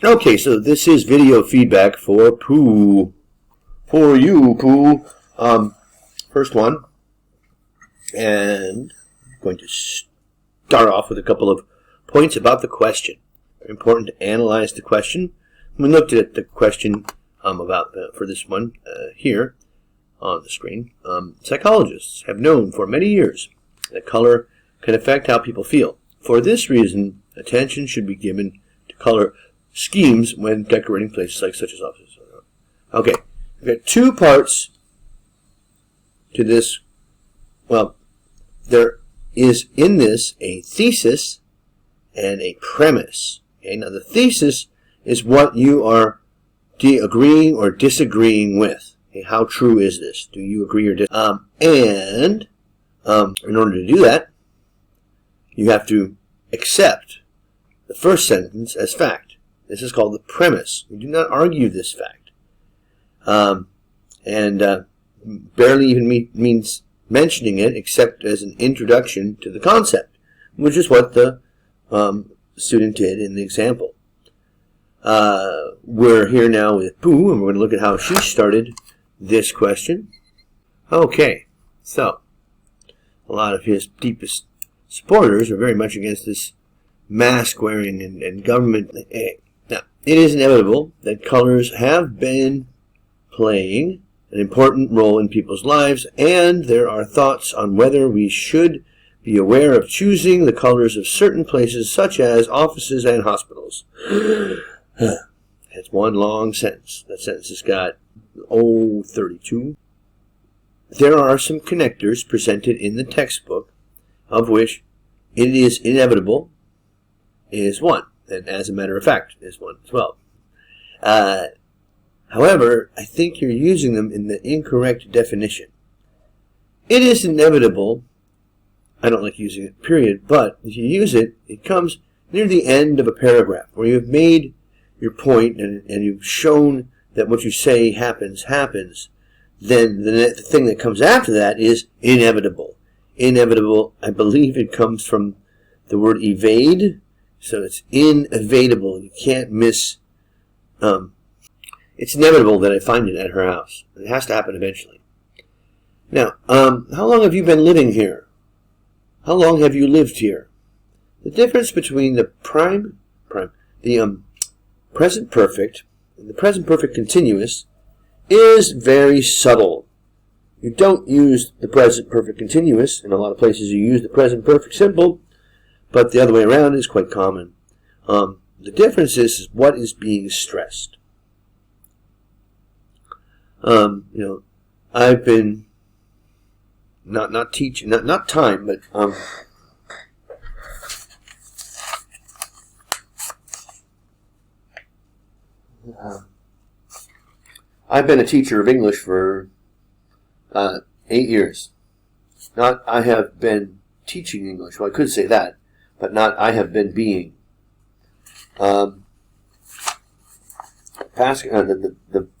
Okay, so this is video feedback for Pooh. For you, Pooh. First one. And I'm going to start off with a couple of points about the question. Very important to analyze the question. We looked at the question for this one here on the screen. Psychologists have known for many years that color can affect how people feel. For this reason, attention should be given to color schemes when decorating places like such as offices. Okay, we've got two parts to this. Well, there is in this a thesis and a premise. Okay, now the thesis is what you are agreeing or disagreeing with. Okay, how true is this? Do you agree or disagree? In order to do that, you have to accept the first sentence as fact. This is called the premise. We do not argue this fact. Barely even means mentioning it except as an introduction to the concept, which is what the student did in the example. We're here now with Pooh, and we're going to look at how she started this question. Okay, so a lot of his deepest supporters are very much against this mask wearing and government. Now, it is inevitable that colors have been playing an important role in people's lives, and there are thoughts on whether we should be aware of choosing the colors of certain places, such as offices and hospitals. That's one long sentence. That sentence has got 32. There are some connectors presented in the textbook, of which it is inevitable is one, and as a matter of fact is one as well. However, I think you're using them in the incorrect definition. It is inevitable. I don't like using it, period, but if you use it, it comes near the end of a paragraph where you've made your point and you've shown that what you say happens. Then the thing that comes after that is inevitable. Inevitable, I believe it comes from the word evade, so it's inevitable. You can't miss. It's inevitable that I find it at her house. It has to happen eventually. Now, how long have you been living here? How long have you lived here? The difference between the present perfect and the present perfect continuous is very subtle. You don't use the present perfect continuous. In a lot of places you use the present perfect simple, but the other way around is quite common. The difference is what is being stressed. I've been not teaching, not time, but I've been a teacher of English for 8 years. Not I have been teaching English. Well, I could say that, but not I have been being. The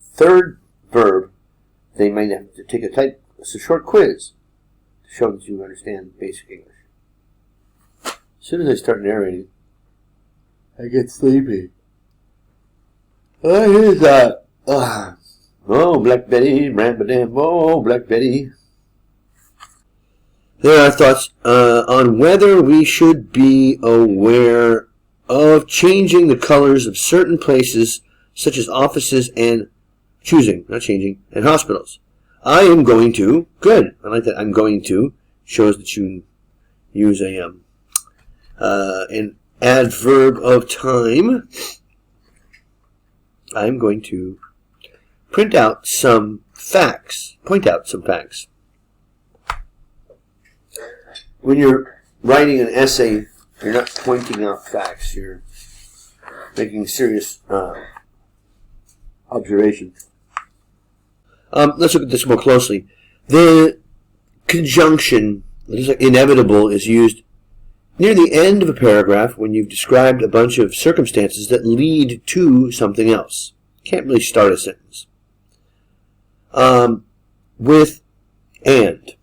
third verb, they might have to take it's a short quiz to show that you understand basic English. As soon as I start narrating, I get sleepy. Oh, here's that. Oh, Black Betty, oh, Black Betty. There are thoughts on whether we should be aware of changing the colors of certain places, such as offices and and hospitals. I am going to. Good. I like that. I'm going to. Shows that you use an adverb of time. I'm going to point out some facts. When you're writing an essay, you're not pointing out facts. You're making serious observations. Let's look at this more closely. The conjunction, inevitable, is used near the end of a paragraph when you've described a bunch of circumstances that lead to something else. Can't really start a sentence. With and.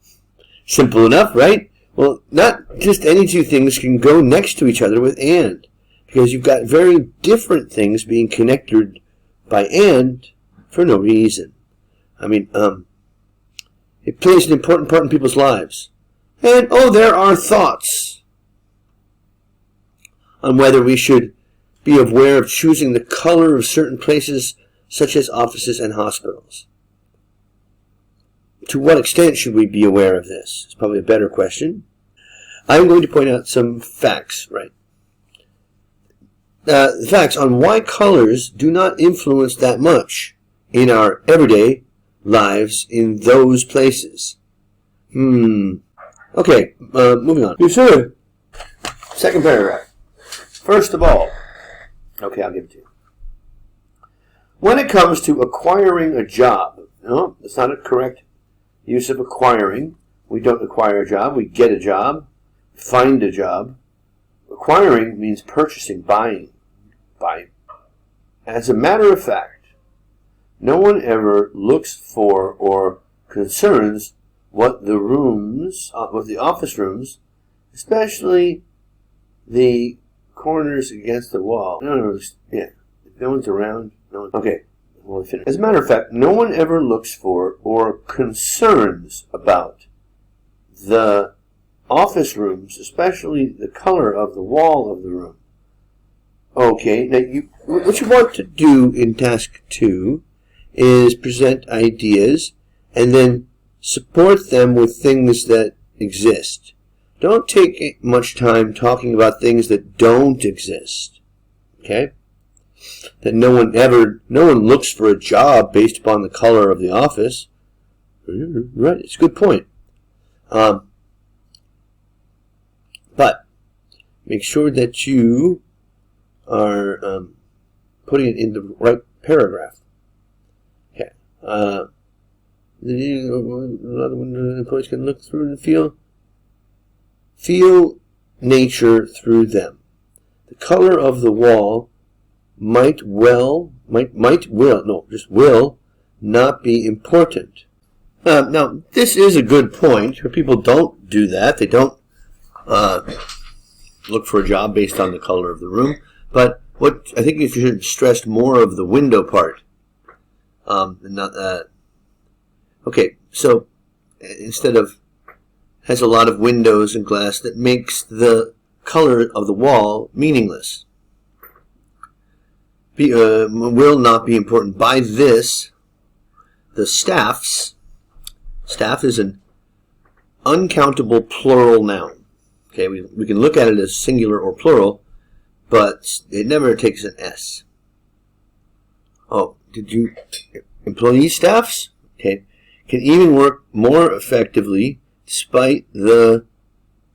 Simple enough, right? Well, not just any two things can go next to each other with and. because you've got very different things being connected by "and" for no reason. I mean, it plays an important part in people's lives. And, there are thoughts on whether we should be aware of choosing the color of certain places, such as offices and hospitals. To what extent should we be aware of this? It's probably a better question. I'm going to point out some facts, right? The facts on why colors do not influence that much in our everyday lives in those places. Okay, moving on. Second paragraph. First of all, okay, I'll give it to you. When it comes to acquiring a job, no, that's not a correct use of acquiring. We don't acquire a job, we get a job, find a job. Acquiring means purchasing, buying. As a matter of fact, no one ever looks for or concerns what the office rooms, especially the corners against the wall. If no one's around, okay. As a matter of fact, no one ever looks for or concerns about the office rooms, especially the color of the wall of the room. Okay, now what you want to do in task 2 is present ideas and then support them with things that exist. Don't take much time talking about things that don't exist. Okay? That no one looks for a job based upon the color of the office. Right, it's a good point. But make sure that you are putting it in the right paragraph. Okay. The employees can look through and feel nature through them. The color of the wall will not be important. Now, this is a good point. People don't do that. They don't look for a job based on the color of the room. But what I think you should stress more of the window part. Okay, so instead of has a lot of windows and glass, that makes the color of the wall meaningless. Will not be important. By this, the staff is an uncountable plural noun. Okay, we can look at it as singular or plural, but it never takes an S. Employee staffs? Okay, can even work more effectively despite the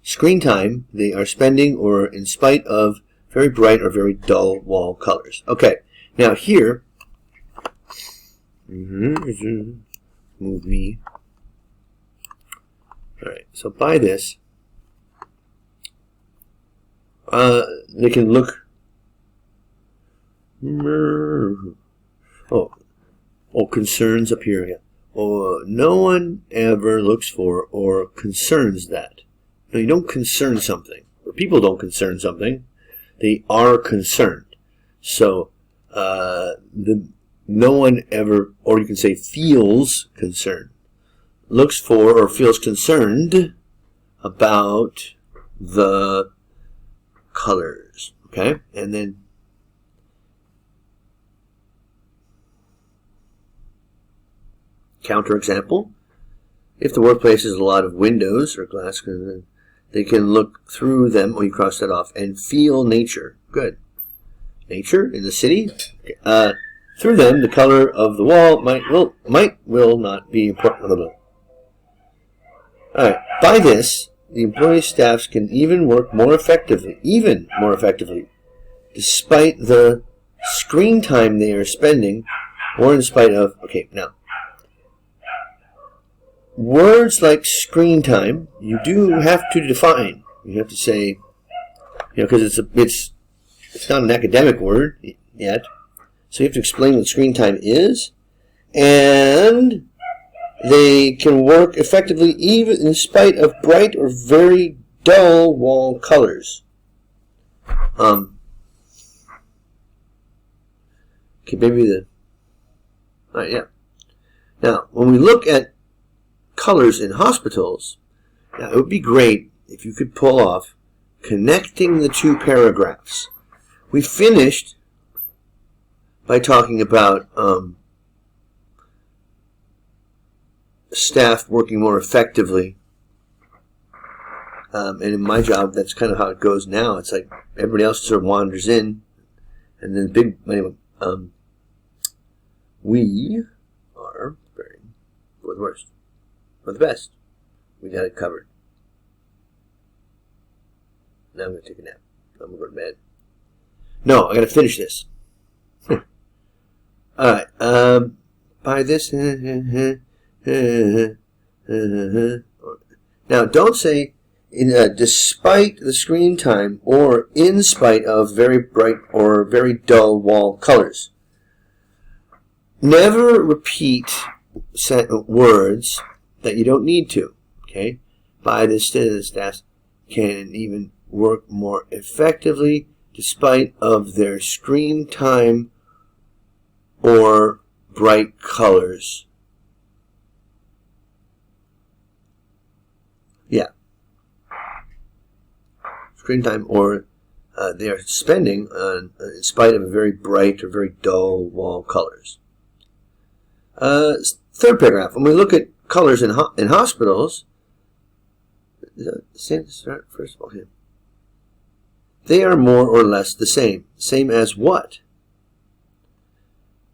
screen time they are spending or in spite of very bright or very dull wall colors. Okay, now here, move me. Alright, so by this, they can look, concerns up here again. No one ever looks for or concerns that. No, you don't concern something, or people don't concern something. They are concerned. So, no one ever, or you can say feels concerned, looks for or feels concerned about the colors. Okay? And then counterexample. If the workplace has a lot of windows or glass, they can look through them, you cross that off, and feel nature. Good. Nature in the city. Through them, the color of the wall will not be important. Alright. By this, the employee staffs can even work more effectively, despite the screen time they are spending, or in spite of, now, words like screen time, you do have to define. You have to say, because it's not an academic word yet, so you have to explain what screen time is, and they can work effectively even in spite of bright or very dull wall colors. Okay, maybe the... Alright, yeah. Now, when we look at colors in hospitals, now it would be great if you could pull off connecting the two paragraphs. We finished by talking about staff working more effectively. And in my job, that's kind of how it goes now. It's like everybody else sort of wanders in, and then anyway, we are preparing for the worst, for the best. We got it covered. Now I'm going to take a nap. I'm going to go to bed. No, I got to finish this. All right. By this. Now, don't say despite the screen time or in spite of very bright or very dull wall colors. Never repeat words that you don't need to. Okay? By this, staff can even work more effectively despite of their screen time or bright colors. Yeah. Screen time or they are spending on, in spite of a very bright or very dull wall colors. Third paragraph. When we look at colors in hospitals, first of all, here. They are more or less the same. Same as what?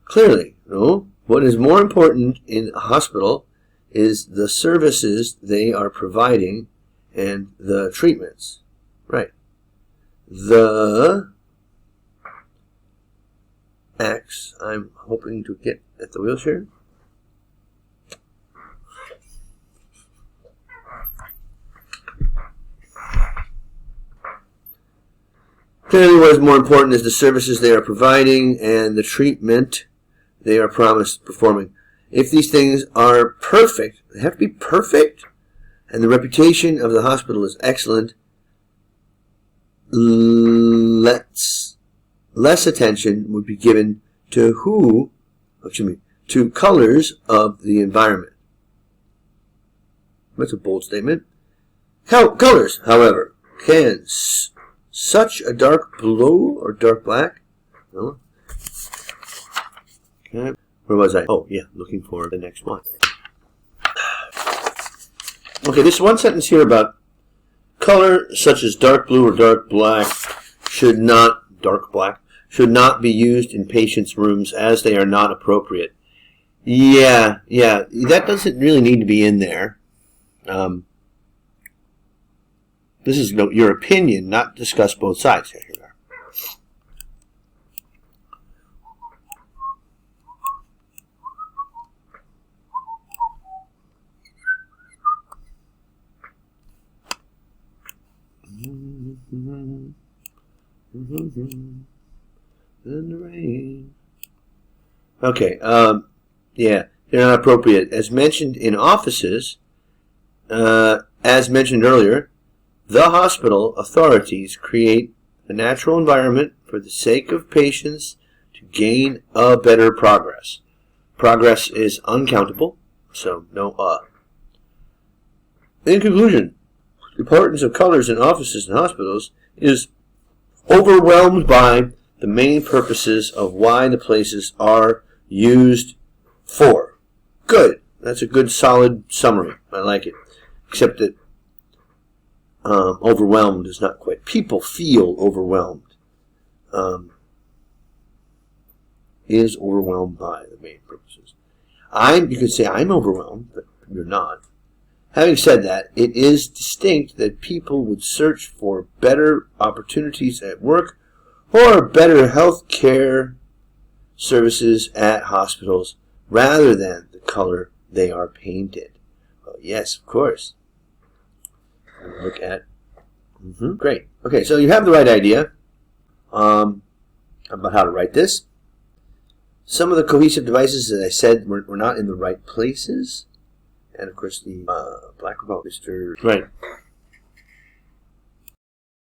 Clearly, no. What is more important in a hospital is the services they are providing and the treatments. Right. The X, I'm hoping to get at the wheelchair. Clearly, what is more important is the services they are providing and the treatment they are promised performing. If these things are perfect, they have to be perfect, and the reputation of the hospital is excellent, less attention would be given to to colors of the environment. That's a bold statement. Colors, however, can such a dark blue or dark black. No. Okay. Where was I? Oh, yeah, looking for the next one. Okay, this one sentence here about color such as dark blue or dark black should not be used in patients' rooms as they are not appropriate. Yeah, that doesn't really need to be in there. This is your opinion, not discuss both sides. Here we are. In the rain. Okay, yeah, they're not appropriate. As mentioned in offices, as mentioned earlier, the hospital authorities create a natural environment for the sake of patients to gain a better progress. Progress is uncountable, so no In conclusion, the importance of colors in offices and hospitals is overwhelmed by the main purposes of why the places are used for. Good. That's a good, solid summary. I like it. Except that overwhelmed is not quite. People feel overwhelmed. Is overwhelmed by the main purposes. You could say I'm overwhelmed, but you're not. Having said that, it is distinct that people would search for better opportunities at work or better health care services at hospitals rather than the color they are painted. Well, yes, of course. Look at. Great. Okay, so you have the right idea about how to write this. Some of the cohesive devices, as I said, were not in the right places. And, of course, the black revolver. Right.